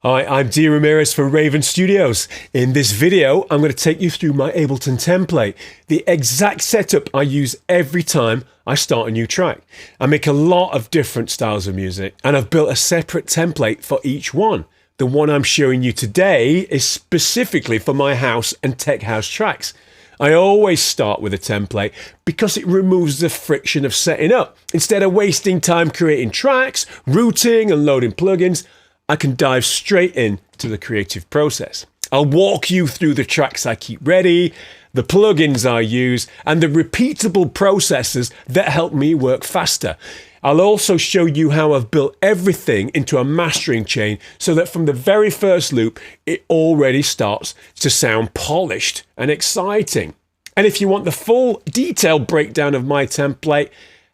Hi, I'm D.Ramirez for Raven Studios. In this video, I'm going to take you through my Ableton template, the exact setup I use every time I start a new track. I make a lot of different styles of music, and I've built a separate template for each one. The one I'm showing you today is specifically for my house and tech house tracks. I always start with a template because it removes the friction of setting up. Instead of wasting time creating tracks, routing and loading plugins, I can dive straight into the creative process. I'll walk you through the tracks I keep ready, the plugins I use, and the repeatable processes that help me work faster. I'll also show you how I've built everything into a mastering chain so that from the very first loop, it already starts to sound polished and exciting. And if you want the full detailed breakdown of my template,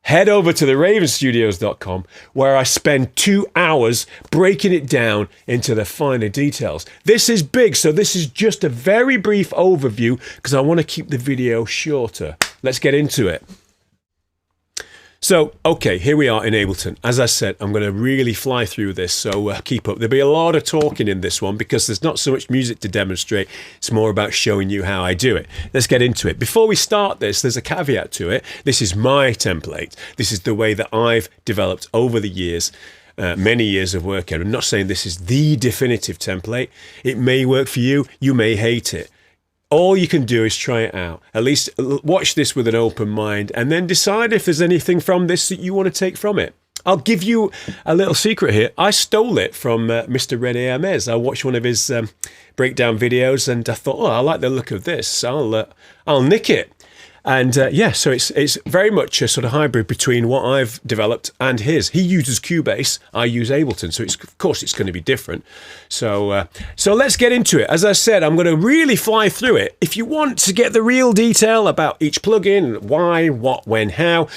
head over to theravenstudios.com, where I spend 2 hours breaking it down into the finer details. This is big, so this is just a very brief overview because I want to keep the video shorter. Let's get into it. So, okay, here we are in Ableton. As I said, I'm going to really fly through this, so keep up. There'll be a lot of talking in this one because there's not so much music to demonstrate. It's more about showing you how I do it. Let's get into it. Before we start this, there's a caveat to it. This is my template. This is the way that I've developed over the years. Many years of work. I'm not saying this is the definitive template. It may work for you. You may hate it. All you can do is try it out. At least watch this with an open mind and then decide if there's anything from this that you want to take from it. I'll give you a little secret here. I stole it from Mr. Repeatable. I watched one of his breakdown videos and I thought, oh, I like the look of this. I'll nick it. And yeah, so it's very much a sort of hybrid between what I've developed and his. He uses Cubase, I use Ableton, so of course it's going to be different. So let's get into it. As I said, I'm going to really fly through it. If you want to get the real detail about each plugin, why, what, when, how,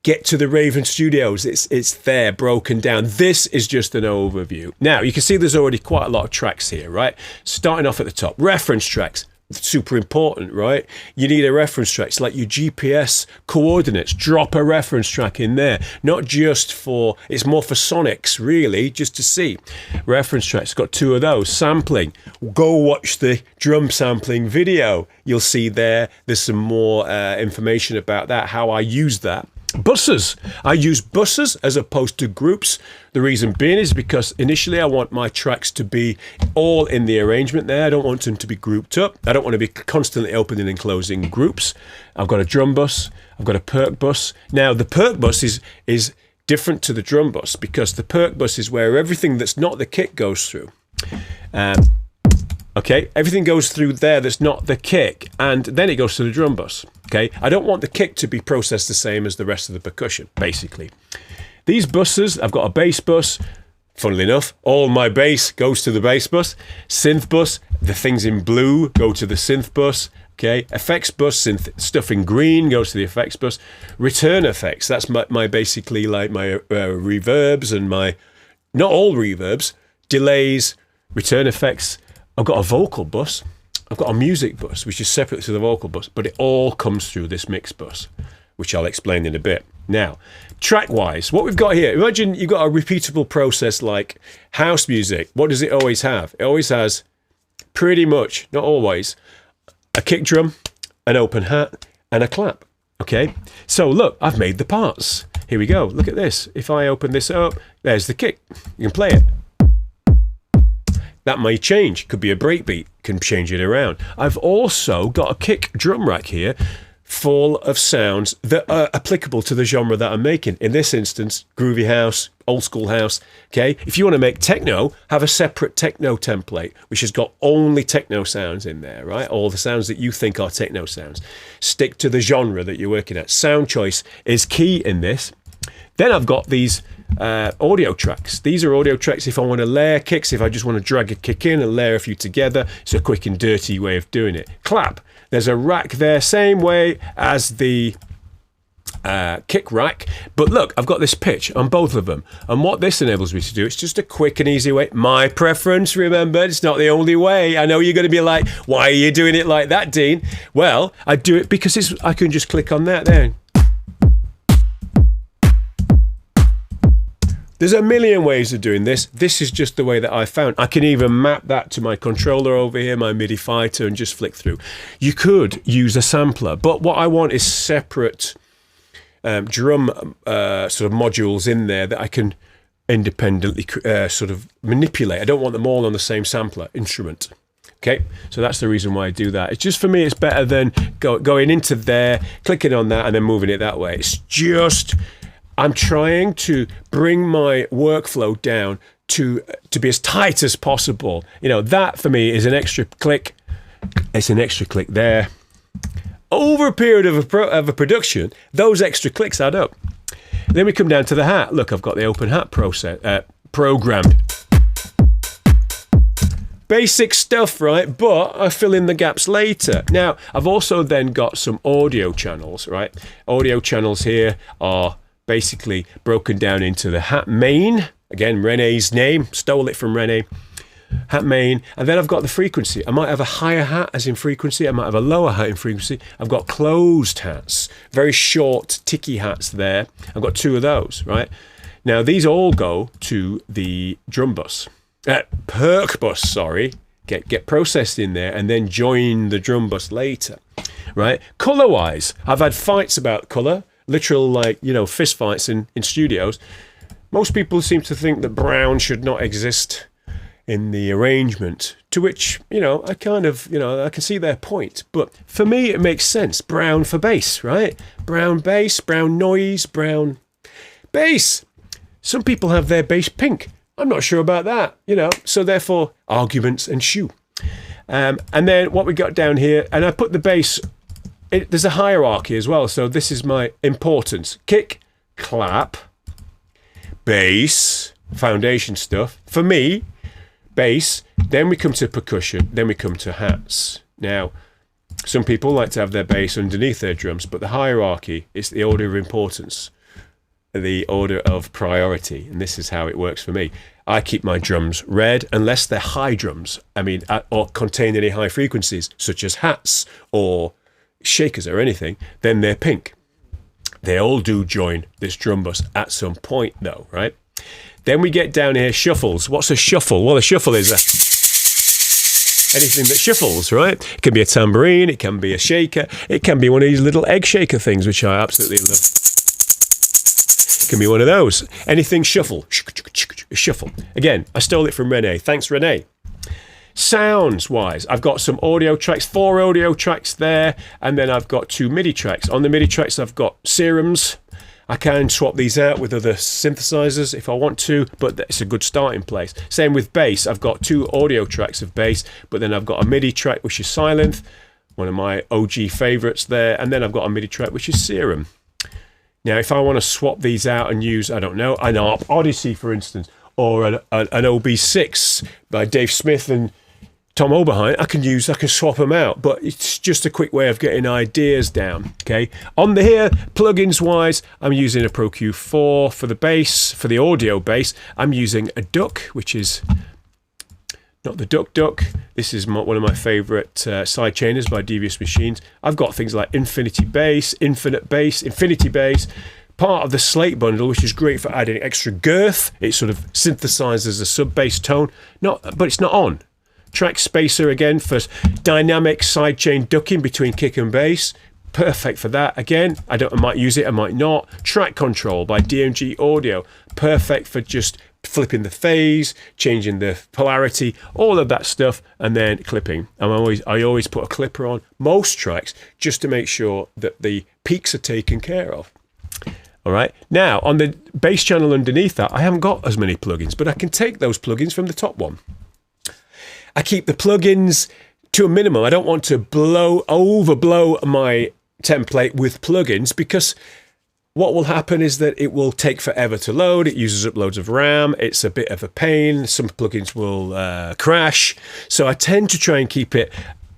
get to the Raven Studios. It's there broken down. This is just an overview. Now, you can see there's already quite a lot of tracks here, right? Starting off at the top, reference tracks. Super important, right? You need a reference track. It's like your GPS coordinates. Drop a reference track in there. Not just for, it's more for sonics, really, just to see. Reference tracks, got 2 of those. Sampling. Go watch the drum sampling video. You'll see there's some more information about that, how I use that. Buses. I use buses as opposed to groups. The reason being is because initially I want my tracks to be all in the arrangement there. I don't want them to be grouped up. I don't want to be constantly opening and closing groups. I've got a drum bus. I've got a perc bus. Now the perc bus is different to the drum bus because the perc bus is where everything that's not the kick goes through. Okay, everything goes through there that's not the kick, and then it goes to the drum bus. Okay, I don't want the kick to be processed the same as the rest of the percussion, basically. These buses, I've got a bass bus. Funnily enough, all my bass goes to the bass bus. Synth bus, the things in blue go to the synth bus. Okay, effects bus, synth stuff in green goes to the effects bus. Return effects, that's my basically like my reverbs and my, not all reverbs, delays, return effects. I've got a vocal bus, I've got a music bus, which is separate to the vocal bus, but it all comes through this mix bus, which I'll explain in a bit. Now, track-wise, what we've got here, imagine you've got a repeatable process like house music. What does it always have? It always has, pretty much, not always, a kick drum, an open hat, and a clap, okay? So look, I've made the parts. Here we go, look at this. If I open this up, there's the kick. You can play it. That may change, could be a breakbeat, can change it around. I've also got a kick drum rack here full of sounds that are applicable to the genre that I'm making. In this instance, groovy house, old school house, okay? If you want to make techno, have a separate techno template, which has got only techno sounds in there, right? All the sounds that you think are techno sounds. Stick to the genre that you're working at. Sound choice is key in this. Then I've got these audio tracks. These are audio tracks if I want to layer kicks, if I just want to drag a kick in and layer a few together. It's a quick and dirty way of doing it. Clap. There's a rack there, same way as the kick rack. But look, I've got this pitch on both of them. And what this enables me to do, it's just a quick and easy way. My preference, remember, it's not the only way. I know you're going to be like, why are you doing it like that, Dean? Well, I do it because I can just click on that there. There's a million ways of doing this. This is just the way that I found. I can even map that to my controller over here, my MIDI fighter, and just flick through. You could use a sampler, but what I want is separate drum sort of modules in there that I can independently sort of manipulate. I don't want them all on the same sampler instrument. Okay, so that's the reason why I do that. It's just, for me, it's better than going into there, clicking on that, and then moving it that way. It's just, I'm trying to bring my workflow down to be as tight as possible. You know, that for me is an extra click. It's an extra click there. Over a period of a production, those extra clicks add up. Then we come down to the hat. Look, I've got the open hat programmed. Basic stuff, right? But I fill in the gaps later. Now, I've also then got some audio channels, right? Audio channels here are basically broken down into the hat main. Again, Rene's name, stole it from Rene. Hat main. And then I've got the frequency. I might have a higher hat as in frequency. I might have a lower hat in frequency. I've got closed hats, very short, ticky hats there. I've got two of those, right? Now, these all go to the drum bus. Perc bus, sorry, get processed in there and then join the drum bus later, right? Color-wise, I've had fights about color, literal, like, you know, fist fights in studios. Most people seem to think that brown should not exist in the arrangement, to which, you know, I kind of, you know, I can see their point. But for me, it makes sense. Brown for bass, right? Brown bass, brown noise, brown bass. Some people have their bass pink. I'm not sure about that, you know, so therefore arguments ensue. And then what we got down here, and I put the bass, there's a hierarchy as well. So this is my importance. Kick, clap, bass, foundation stuff. For me, bass, then we come to percussion, then we come to hats. Now, some people like to have their bass underneath their drums, but the hierarchy is the order of importance. The order of priority, and this is how it works for me. I keep my drums red unless they're high drums, or contain any high frequencies such as hats or shakers or anything, then they're pink. They all do join this drum bus at some point though, right? Then we get down here, shuffles. What's a shuffle? Well, a shuffle is anything that shuffles, right? It can be a tambourine, it can be a shaker, it can be one of these little egg shaker things, which I absolutely love. Can be one of those. Anything shuffle. Shuffle. Again, I stole it from Rene. Thanks, Rene. Sounds wise, I've got some audio tracks, 4 audio tracks there, and then I've got 2 MIDI tracks. On the MIDI tracks, I've got serums. I can swap these out with other synthesizers if I want to, but it's a good starting place. Same with bass. I've got 2 audio tracks of bass, but then I've got a MIDI track, which is Silent, one of my OG favorites there, and then I've got a MIDI track, which is Serum. Now, if I want to swap these out and use, I don't know, an ARP Odyssey, for instance, or an OB6 by Dave Smith and Tom Oberheim, I can swap them out. But it's just a quick way of getting ideas down, okay? On the here, plugins-wise, I'm using a Pro Q4 for the bass, for the audio bass. I'm using a Duck, which is not the Duck. This is one of my favorite sidechainers by Devious Machines. I've got things like Infinity Bass, Infinite Bass, Infinity Bass, part of the Slate bundle, which is great for adding extra girth. It sort of synthesizes a sub-bass tone, but it's not on. Track Spacer, again, for dynamic sidechain ducking between kick and bass. Perfect for that. Again, I might use it, I might not. Track Control by DMG Audio. Perfect for just flipping the phase, changing the polarity, all of that stuff, and then clipping. I always put a clipper on most tracks just to make sure that the peaks are taken care of. All right. Now, on the bass channel underneath that, I haven't got as many plugins, but I can take those plugins from the top one. I keep the plugins to a minimum. I don't want to overblow my template with plugins, because what will happen is that it will take forever to load. It uses up loads of RAM. It's a bit of a pain. Some plugins will crash. So I tend to try and keep it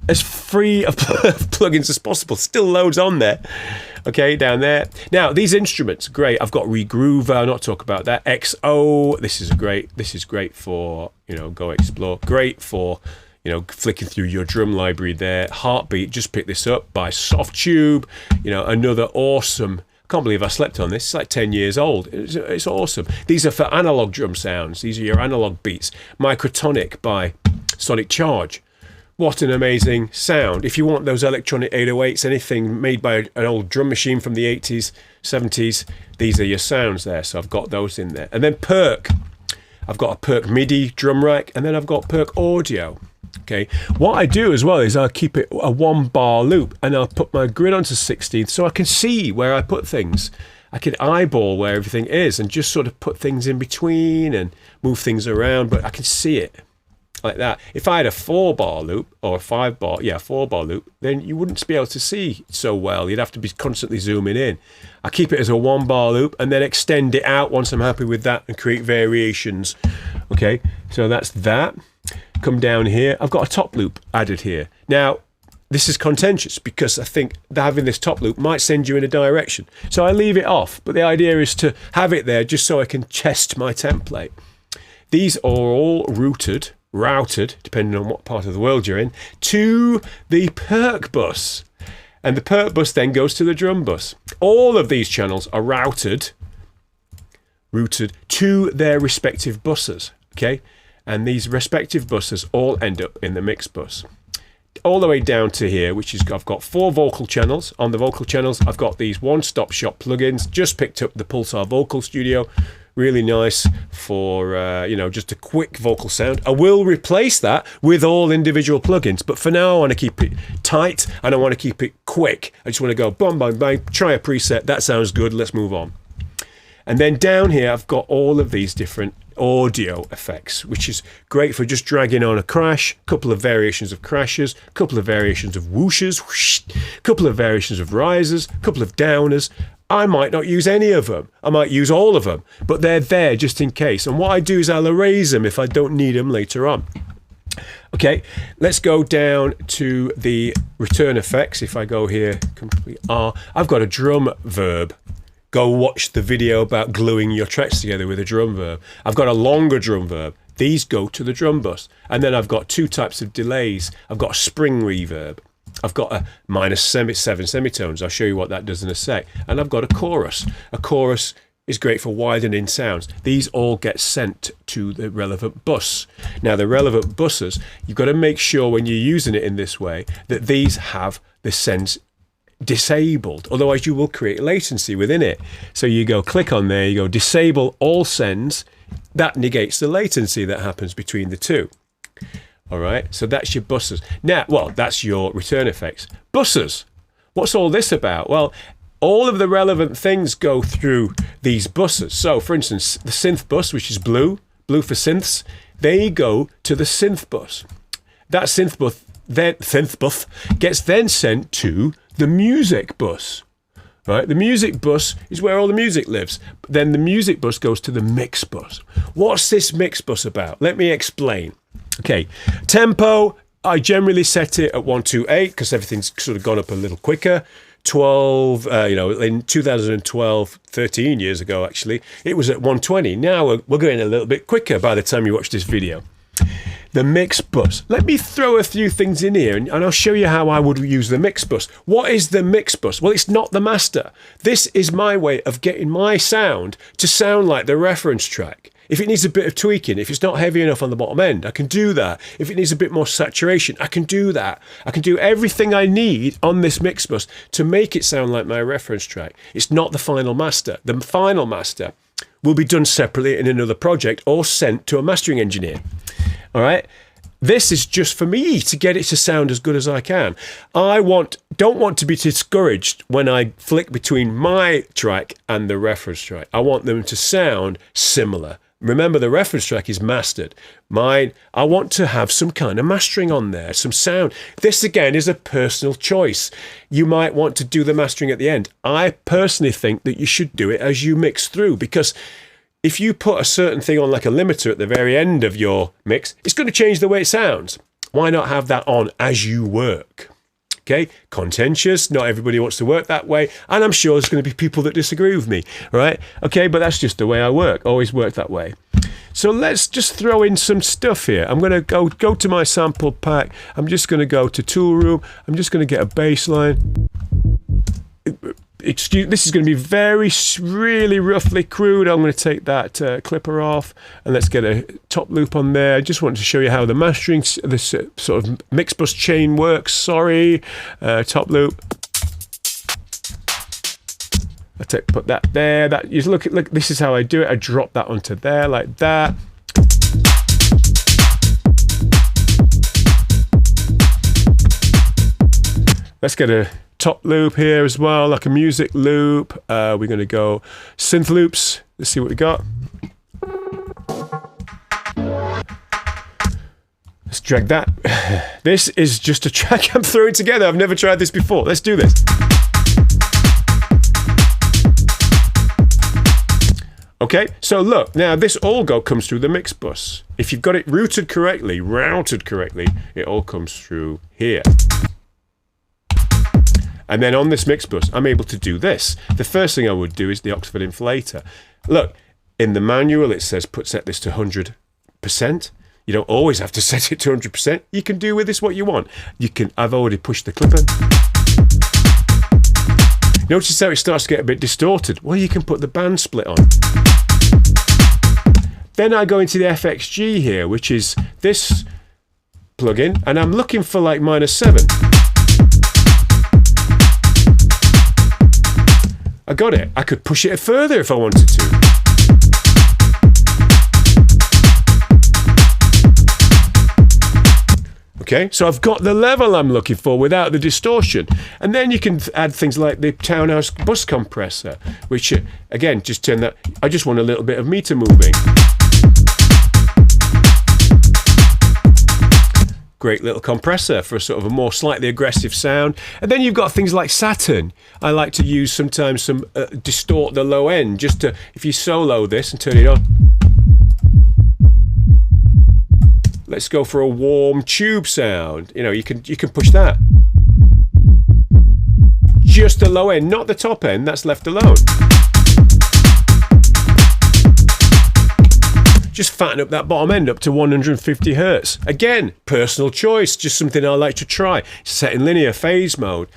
as free of plugins as possible. Still loads on there. Okay, down there. Now, these instruments, great. I've got Regroover. I'll not talk about that. XO. This is great for, Go Explore. Great for, flicking through your drum library there. Heartbeat, just pick this up by Softtube. Another awesome Can't believe I slept on this. It's like 10 years old. It's awesome. These are for analog drum sounds. These are your analog beats. Microtonic by Sonic Charge. What an amazing sound. If you want those electronic 808s, anything made by an old drum machine from the 80s, 70s, these are your sounds there. So I've got those in there. And then Perc. I've got a Perc MIDI drum rack, and then I've got Perc Audio. Okay. What I do as well is I keep it a 1-bar loop, and I'll put my grid onto 16th so I can see where I put things. I can eyeball where everything is and just sort of put things in between and move things around, but I can see it. Like that. If I had a 4-bar loop or a 5-bar, 4-bar loop, then you wouldn't be able to see so well. You'd have to be constantly zooming in. I keep it as a 1-bar loop and then extend it out once I'm happy with that and create variations. Okay, so that's that. Come down here. I've got a top loop added here. Now, this is contentious because I think having this top loop might send you in a direction. So I leave it off, but the idea is to have it there just so I can test my template. These are all routed, depending on what part of the world you're in, to the Perc bus. And the Perc bus then goes to the drum bus. All of these channels are routed to their respective buses, okay? And these respective buses all end up in the mix bus. All the way down to here, which is I've got 4 vocal channels. On the vocal channels, I've got these one-stop shop plugins. Just picked up the Pulsar Vocal Studio. Really nice for, just a quick vocal sound. I will replace that with all individual plugins, but for now I want to keep it tight and I want to keep it quick. I just want to go bang, bang, bang, try a preset. That sounds good. Let's move on. And then down here, I've got all of these different audio effects, which is great for just dragging on a crash, a couple of variations of crashes, a couple of variations of whooshes, whoosh, a couple of variations of risers, a couple of downers. I might not use any of them. I might use all of them, but they're there just in case. And what I do is I'll erase them if I don't need them later on. Okay, let's go down to the return effects. If I go here, complete R, I've got a drum verb. Go watch the video about gluing your tracks together with a drum verb. I've got a longer drum verb. These go to the drum bus. And then I've got 2 types of delays. I've got a spring reverb. I've got a -7 semitones. I'll show you what that does in a sec. And I've got a chorus. A chorus is great for widening sounds. These all get sent to the relevant bus. Now, the relevant buses, you've got to make sure when you're using it in this way that these have the sends disabled. Otherwise, you will create latency within it. So you go click on there, you go disable all sends. That negates the latency that happens between the two. All right, so that's your buses. Now, well, that's your return effects. Buses. What's all this about? Well, all of the relevant things go through these buses. So, for instance, the synth bus, which is blue for synths, they go to the synth bus. That synth bus gets then sent to the music bus. Right? The music bus is where all the music lives. Then the music bus goes to the mix bus. What's this mix bus about? Let me explain. Okay, tempo, I generally set it at 128 because everything's sort of gone up a little quicker. 12, in 2012, 13 years ago actually, it was at 120. Now we're going a little bit quicker by the time you watch this video. The mix bus. Let me throw a few things in here and I'll show you how I would use the mix bus. What is the mix bus? Well, it's not the master. This is my way of getting my sound to sound like the reference track. If it needs a bit of tweaking, if it's not heavy enough on the bottom end, I can do that. If it needs a bit more saturation, I can do that. I can do everything I need on this mix bus to make it sound like my reference track. It's not the final master. The final master will be done separately in another project or sent to a mastering engineer. All right? This is just for me to get it to sound as good as I can. I don't want to be discouraged when I flick between my track and the reference track. I want them to sound similar. Remember, the reference track is mastered. Mine, I want to have some kind of mastering on there, some sound. This, again, is a personal choice. You might want to do the mastering at the end. I personally think that you should do it as you mix through, because if you put a certain thing on like a limiter at the very end of your mix, it's going to change the way it sounds. Why not have that on as you work? Okay, contentious. Not everybody wants to work that way. And I'm sure there's going to be people that disagree with me, right? Okay, but that's just the way I work. Always work that way. So let's just throw in some stuff here. I'm going to go to my sample pack. I'm just going to go to Tool Room. I'm just going to get a bass line. excuse, this is going to be really roughly crude. I'm going to take that clipper off and let's get a top loop on there. I just wanted to show you how the mastering, this sort of mix bus chain works. Sorry, top loop. Put that there. That you look. This is how I do it. I drop that onto there like that. Let's get a top loop here as well, like a music loop. We're going to go synth loops. Let's see what we got. Let's drag that. This is just a track I'm throwing together. I've never tried this before. Let's do this. Okay, so look, now this all comes through the mix bus. If you've got it routed correctly, it all comes through here. And then on this mix bus, I'm able to do this. The first thing I would do is the Oxford inflator. Look, in the manual it says set this to 100%. You don't always have to set it to 100%. You can do with this what you want. I've already pushed the clip in. Notice how it starts to get a bit distorted. Well, you can put the band split on. Then I go into the FXG here, which is this plugin, and I'm looking for like -7. I got it. I could push it further if I wanted to. Okay, so I've got the level I'm looking for without the distortion. And then you can add things like the Townhouse bus compressor, which, again, just turn that. I just want a little bit of meter moving. Great little compressor for sort of a more slightly aggressive sound. And then you've got things like Saturn. I like to use sometimes some distort the low end, just to, if you solo this and turn it on. Let's go for a warm tube sound. You know, you can push that. Just the low end, not the top end, that's left alone. Just fatten up that bottom end up to 150 Hertz. Again, personal choice, just something I like to try. Set in linear phase mode.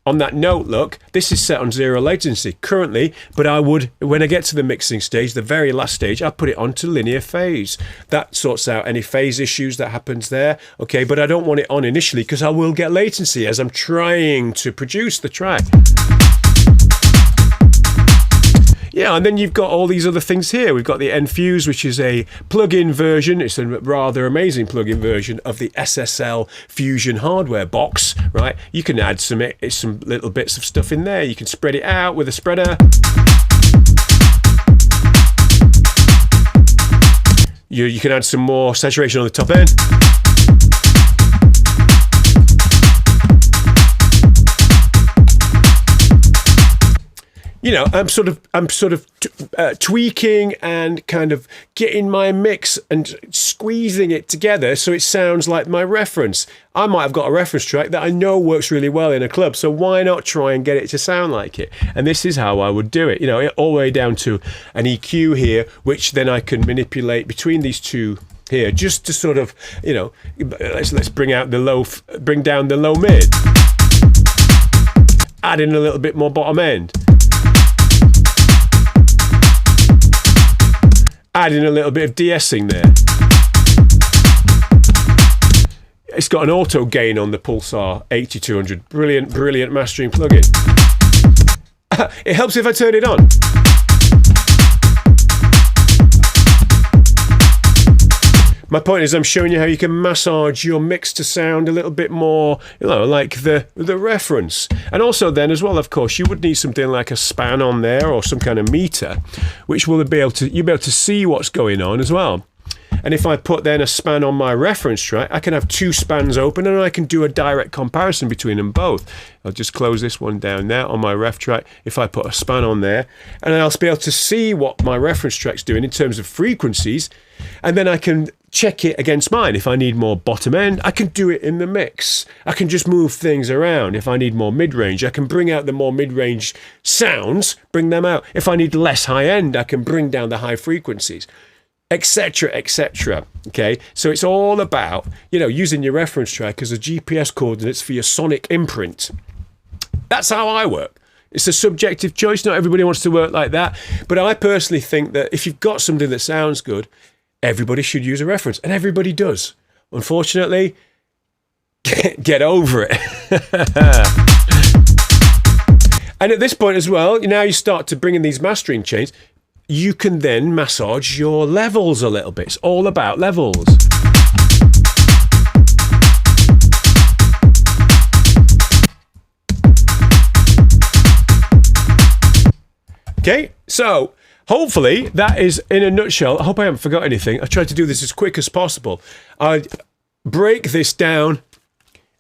On that note, look, this is set on 0 latency currently, but I would, when I get to the mixing stage, the very last stage, I put it onto linear phase. That sorts out any phase issues that happens there, okay, but I don't want it on initially because I will get latency as I'm trying to produce the track. Yeah, and then you've got all these other things here. We've got the Enfuse, which is a plug-in version. It's a rather amazing plug-in version of the SSL Fusion hardware box, right? You can add some little bits of stuff in there. You can spread it out with a spreader. You can add some more saturation on the top end. You know, I'm sort of tweaking and kind of getting my mix and squeezing it together so it sounds like my reference. I might have got a reference track that I know works really well in a club, so why not try and get it to sound like it? And this is how I would do it. You know, all the way down to an EQ here, which then I can manipulate between these two here, just to sort of, you know, let's bring down the low mid, add in a little bit more bottom end. Add in a little bit of de-essing there. It's got an auto gain on the Pulsar 8200. Brilliant mastering plugin. It helps if I turn it on. My point is I'm showing you how you can massage your mix to sound a little bit more, you know, like the reference. And also then as well, of course, you would need something like a span on there or some kind of meter, which will you'll be able to see what's going on as well. And if I put then a span on my reference track, I can have two spans open and I can do a direct comparison between them both. I'll just close this one down now on my ref track. If I put a span on there, and I'll be able to see what my reference track's doing in terms of frequencies, and then I can check it against mine. If I need more bottom end, I can do it in the mix. I can just move things around. If I need more mid-range, I can bring out the more mid-range sounds, bring them out. If I need less high end, I can bring down the high frequencies, etc., etc. Okay, so it's all about, you know, using your reference track as a GPS coordinates for your sonic imprint. That's how I work. It's a subjective choice. Not everybody wants to work like that. But I personally think that if you've got something that sounds good, everybody should use a reference. And everybody does. Unfortunately, get over it. And at this point as well, now you start to bring in these mastering chains. You can then massage your levels a little bit. It's all about levels. Okay, so hopefully that is in a nutshell. I hope I haven't forgot anything. I tried to do this as quick as possible. I break this down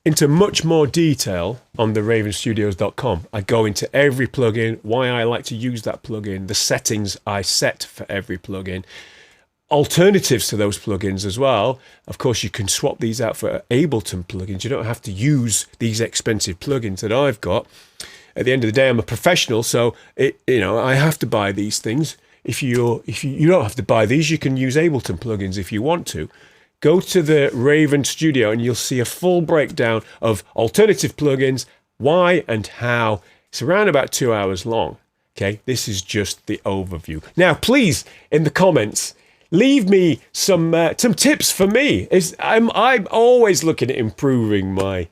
into much more detail on the ravenstudios.com. I go into every plugin, why I like to use that plugin, the settings I set for every plugin, alternatives to those plugins as well. Of course, you can swap these out for Ableton plugins. You don't have to use these expensive plugins that I've got. At the end of the day, I'm a professional, so I have to buy these things. If you don't have to buy these, you can use Ableton plugins if you want to. Go to the Raven Studio and you'll see a full breakdown of alternative plugins, why and how. It's around about 2 hours long. Okay, this is just the overview. Now, please, in the comments, leave me some tips for me. I'm always looking at improving my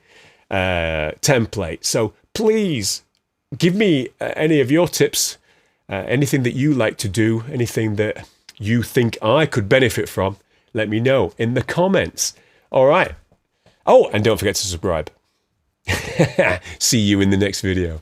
template, so please give me any of your tips, anything that you like to do, anything that you think I could benefit from. Let me know in the comments. All right. Oh, and don't forget to subscribe. See you in the next video.